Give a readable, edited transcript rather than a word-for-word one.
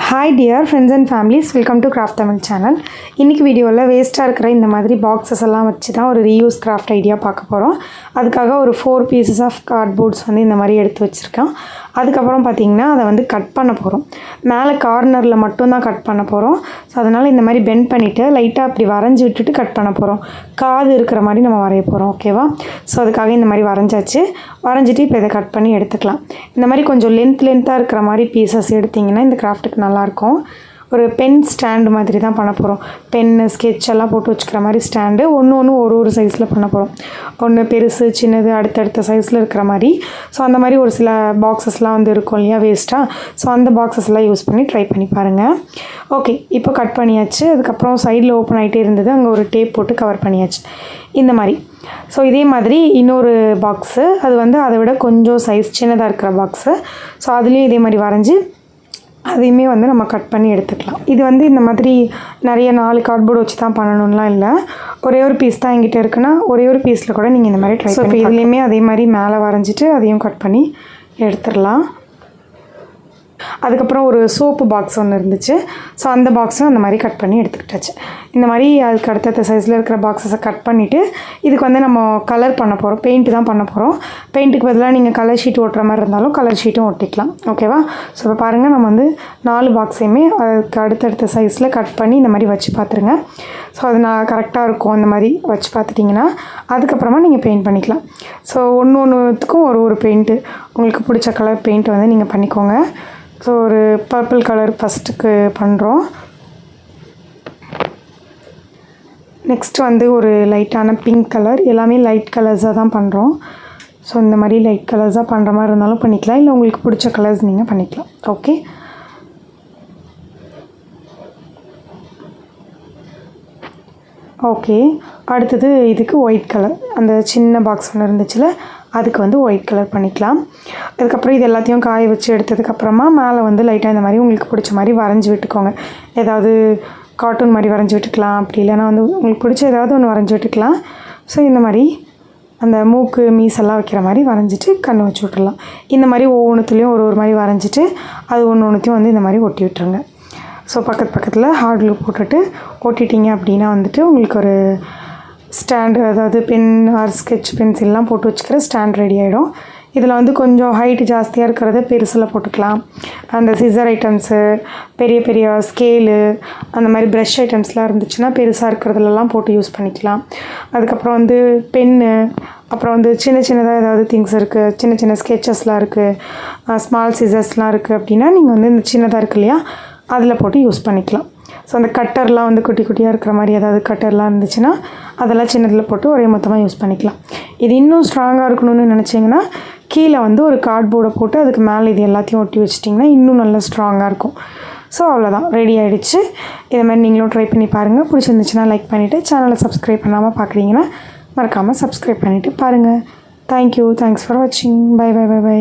Hi dear friends and families, welcome to Craft Tamil channel. இன்னைக்கு வீடியோல வேஸ்டா இருக்கிற இந்த மாதிரி பாக்ஸஸ் எல்லாம் வச்சு தான் ஒரு ரீயூஸ் கிராஃப்ட் ஐடியா பார்க்க போறோம். அதுக்காக ஒரு 4 pieces of cardboards வந்து இந்த மாதிரி எடுத்து வச்சிருக்கேன். அதுக்கு அப்புறம் பாத்தீங்கன்னா அத வந்து கட் பண்ண போறோம். மேலே கார்னர்ல மட்டும் தான் கட் பண்ண போறோம். சோ அதனால இந்த மாதிரி பெண்ட் பண்ணிட்டு லைட்டா அப்படி வரைஞ்சு விட்டுட்டு கட் பண்ண போறோம். காது இருக்கிற மாதிரி நம்ம வரைய போறோம். ஓகேவா? சோ அதுக்காக இந்த மாதிரி வரைஞ்சாச்சு. வரைஞ்சிட்டு இப்போ இத கட் பண்ணி எடுத்துக்கலாம். இந்த மாதிரி கொஞ்சம் லென்த்தா இருக்கிற மாதிரி பீசஸ் எடுத்தீங்கன்னா இந்த கிராஃப்ட்டுக்கு நல்லா இருக்கும். ஒரு பென் ஸ்டாண்ட் மாதிரி தான் பண்ண போறோம். பென் ஸ்கெட்ச் எல்லாம் போட்டு வச்சுக்கிற மாதிரி ஸ்டாண்ட் ஒன்னு ஒரு சைஸ்ல பண்ண போறோம். ஒன்னு பெருசு சின்னது அடுத்தடுத்த சைஸ்ல இருக்கிற மாதிரி. சோ அந்த மாதிரி ஒரு சில பாக்ஸஸ்லாம் வந்து இருக்கும் இல்லையா வேஸ்டா. சோ அந்த பாக்ஸஸ்லாம் யூஸ் பண்ணி ட்ரை பண்ணி பாருங்க. ஓகே, இப்போ கட் பண்ணியாச்சு. அதுக்கு அப்புறம் சைடுல ஓபன் ஆயிட்டே இருந்தது. அங்க ஒரு டேப் போட்டு கவர் பண்ணியாச்சு. இந்த மாதிரி. சோ இதே மாதிரி இன்னொரு பாக்ஸ் அது வந்து அதை விட கொஞ்சம் சைஸ் சின்னதா இருக்கிற பாக்ஸ். சோ அதுலயும் இதே மாதிரி வரைஞ்சு அதையுமே வந்து நம்ம கட் பண்ணி எடுத்துக்கலாம். இது வந்து இந்த மாதிரி நிறைய 4 கார்ட்போர்ட் வச்சு தான் பண்ணணும்லாம் இல்லை. ஒரே ஒரு பீஸ் தான் என்கிட்ட இருக்குன்னா ஒரே ஒரு பீஸில் கூட நீங்கள் இந்த மாதிரி ட்ரை பண்ணி இதுலேயுமே அதே மாதிரி மேலே வரைஞ்சிட்டு அதையும் கட் பண்ணி எடுத்துடலாம். அதுக்கப்புறம் ஒரு சோப்பு பாக்ஸ் ஒன்று இருந்துச்சு. ஸோ அந்த பாக்ஸும் அந்த மாதிரி கட் பண்ணி எடுத்துக்கிட்டாச்சு. இந்த மாதிரி அதுக்கு அடுத்த சைஸில் இருக்கிற பாக்ஸஸை கட் பண்ணிவிட்டு இதுக்கு வந்து நம்ம கலர் பண்ண போகிறோம். பெயிண்ட் தான் பண்ண போகிறோம். பெயிண்ட்டுக்கு பதிலாக நீங்கள் கலர் ஷீட் ஓட்டுற மாதிரி இருந்தாலும் கலர் ஷீட்டும் ஒட்டிக்கலாம். ஓகேவா? ஸோ இப்போ பாருங்கள், நம்ம வந்து 4 பாக்ஸையுமே அதுக்கு அடுத்தடுத்த சைஸில் கட் பண்ணி இந்த மாதிரி வச்சு பார்த்துருங்க. ஸோ அது நான் கரெக்டாக இருக்கும். இந்த மாதிரி வச்சு பார்த்துட்டிங்கன்னா அதுக்கப்புறமா நீங்கள் பெயிண்ட் பண்ணிக்கலாம். ஸோ ஒன்றுத்துக்கும் ஒரு பெயிண்ட்டு உங்களுக்கு பிடிச்ச கலர் பெயிண்ட் வந்து நீங்கள் பண்ணிக்கோங்க. ஸோ ஒரு பர்பிள் கலர் ஃபஸ்ட்டுக்கு பண்ணுறோம். நெக்ஸ்ட் வந்து ஒரு லைட்டான பிங்க் கலர். எல்லாமே லைட் கலர்ஸாக தான் பண்ணுறோம். ஸோ இந்த மாதிரி லைட் கலர்ஸாக பண்ணுற மாதிரி இருந்தாலும் பண்ணிக்கலாம், இல்லை உங்களுக்கு பிடிச்ச கலர்ஸ் நீங்கள் பண்ணிக்கலாம். Okay, okay. அடுத்தது இதுக்கு ஒயிட் கலர், அந்த சின்ன பாக்ஸ் ஒன்று இருந்துச்சுல அதுக்கு வந்து ஒயிட் கலர் பண்ணிக்கலாம். அதுக்கப்புறம் இது எல்லாத்தையும் காய வச்சு எடுத்ததுக்கப்புறமா மேலே வந்து லைட்டாக இந்த மாதிரி உங்களுக்கு பிடிச்ச மாதிரி வரைஞ்சி விட்டுக்கோங்க. ஏதாவது கார்ட்டூன் மாதிரி வரைஞ்சி விட்டுக்கலாம், அப்படி இல்லைனா வந்து உங்களுக்கு பிடிச்ச ஏதாவது ஒன்று வரைஞ்சி விட்டுக்கலாம். ஸோ இந்த மாதிரி அந்த மூக்கு மீசெல்லாம் வைக்கிற மாதிரி வரைஞ்சிட்டு கண் வச்சு விட்டுடலாம். இந்த மாதிரி ஒவ்வொன்றுத்துலேயும் ஒரு மாதிரி வரைஞ்சிட்டு அது ஒன்றுத்தையும் வந்து இந்த மாதிரி ஒட்டி விட்டுருங்க. ஸோ பக்கத்தில் ஹார்ட் க்ளூ போட்டுட்டு ஒட்டிட்டிங்க அப்படின்னா வந்துட்டு உங்களுக்கு ஒரு ஸ்டாண்டு, அதாவது பென் ஆர் ஸ்கெட்ச் பென்சில்லாம் போட்டு வச்சுக்கிற ஸ்டாண்ட் ரெடி ஆகிடும். இதில் வந்து கொஞ்சம் ஹைட் ஜாஸ்தியாக இருக்கிறத பெருசில் போட்டுக்கலாம். அந்த சிசர் ஐட்டம்ஸு, பெரிய ஸ்கேலு, அந்த மாதிரி ப்ரஷ் ஐட்டம்ஸ்லாம் இருந்துச்சுன்னா பெருசாக இருக்கிறதுலலாம் போட்டு யூஸ் பண்ணிக்கலாம். அதுக்கப்புறம் வந்து பென்னு, அப்புறம் வந்து சின்னதாக ஏதாவது திங்ஸ் இருக்குது, சின்ன ஸ்கெச்சஸ்லாம் இருக்குது, ஸ்மால் சிசர்ஸ்லாம் இருக்குது அப்படின்னா நீங்கள் வந்து இந்த சின்னதாக இருக்கு இல்லையா அதில் போட்டு யூஸ் பண்ணிக்கலாம். ஸோ அந்த கட்டர்லாம் வந்து குட்டியாக இருக்கிற மாதிரி ஏதாவது கட்டர்லாம் இருந்துச்சுன்னா அதெல்லாம் சின்னதில் போட்டு ஒரே மொத்தமாக யூஸ் பண்ணிக்கலாம். இது இன்னும் ஸ்ட்ராங்காக இருக்கணும்னு நினச்சிங்கன்னா கீழே வந்து ஒரு கார்ட்போர்டை போட்டு அதுக்கு மேலே இது எல்லாத்தையும் ஒட்டி வச்சிட்டிங்கன்னா இன்னும் நல்லா ஸ்ட்ராங்காக இருக்கும். ஸோ அவ்வளோதான், ரெடி ஆகிடுச்சு. இதை மாதிரி நீங்களும் ட்ரை பண்ணி பாருங்கள். பிடிச்சிருந்துச்சுன்னா லைக் பண்ணிவிட்டு சேனலை சப்ஸ்கிரைப் பண்ணாமல் பார்க்குறீங்கன்னா மறக்காமல் சப்ஸ்கிரைப் பண்ணிவிட்டு பாருங்கள். தேங்க்யூ, தேங்க்ஸ் ஃபார் வாட்சிங். பை.